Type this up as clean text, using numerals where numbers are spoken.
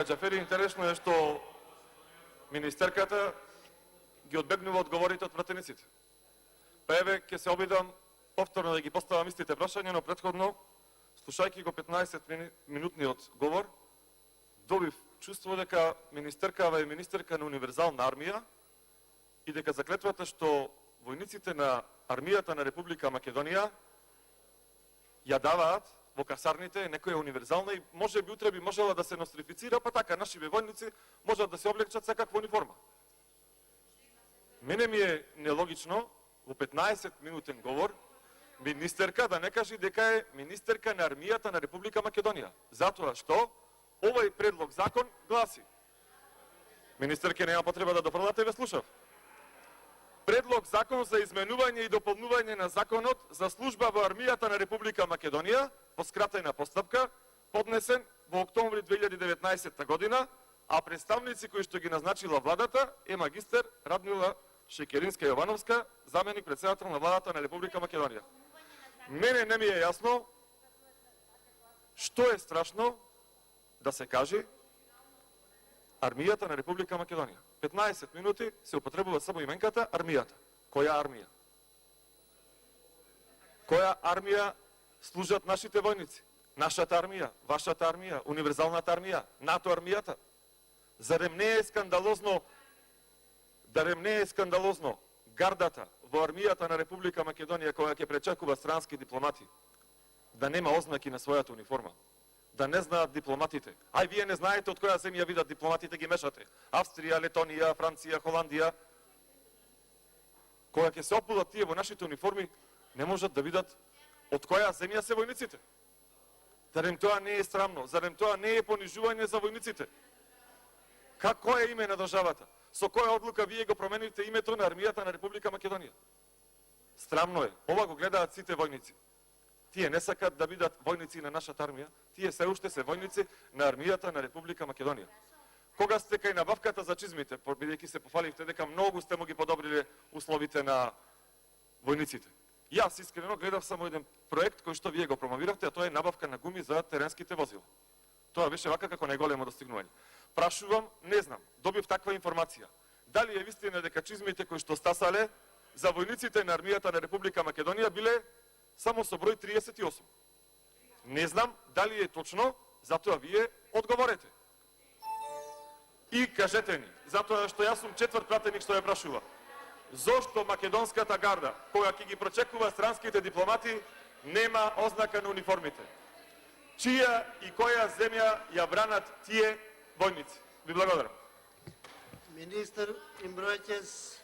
Џафери, интересно е што министерката ги одбегнува одговорите од пратениците. Па еве, ќе се обидам повторно да ги поставам истите прашања, но претходно, слушајќи го 15-минутниот говор, добив чувство дека министеркава е министерка на универзална армија и дека заклетвата што војниците на армијата на Република Македонија ја даваат во касарните некоја универзална и може би утре би можела да се нострифицира, па така нашите војници можат да се облечат секаква униформа. Мене ми е нелогично во 15-минутен говор министерка да не кажи дека е министерка на армијата на Република Македонија. Затоа што овој предлог закон гласи. Министерке, нема потреба да дофрлате, ве слушав. Предлог закон за изменување и дополнување на законот за служба во армијата на Република Македонија по скратена постапка, поднесен во октомври 2019 година, а представници кои што ги назначила владата е магистер Радмила Шекеринска Јовановска, заменик претседател на владата на Република Македонија. Мене не ми е јасно што е страшно да се каже армијата на Република Македонија. 15 минути се употребува само именката армијата. Која армија? Која армија служат нашите војници? Нашата армија, вашата армија, универзалната армија, НАТО армијата. Зарем не е скандалозно, гардата во армијата на Република Македонија која ќе пречекува странски дипломати да нема ознаки на својата униформа? Да не знаат дипломатите. Ај, вие не знаете од која земја видат дипломатите, ги мешате. Австрија, Летонија, Франција, Холандија. Кога ќе се опудат тие во нашите униформи, не можат да видат од која земја се војниците. Зарем тоа не е срамно? Зарем тоа не е понижување за војниците? Како е име на државата? Со која одлука вие го промените името на армијата на Република Македонија? Страмно е. Ова го гледаат сите војници. Тие не сакат да бидат војници на нашата армија, тие се уште се војници на армијата на Република Македонија. Кога сте кај набавката за чизмите, бидејќи се пофаливте дека многу сте му ги подобриле условите на војниците. Јас искрено гледав само еден проект кој што вие го промовиравте, а тоа е набавка на гуми за теренските возила. Тоа беше вака како најголемо достигнување. Прашувам, не знам, добив таква информација. Дали е вистина дека чизмите кои што стасале за војниците на армијата на Република Македонија биле само со број 38. Не знам дали е точно, затоа вие одговорете. И кажете ни, затоа што јас сум четврт пратеник што ја прашува. Зошто македонската гарда, кога ќе ги прочекува странските дипломати, нема ознака на униформите? Чија и која земја ја бранат тие војници? Ви благодарам. Министр Имбројќес.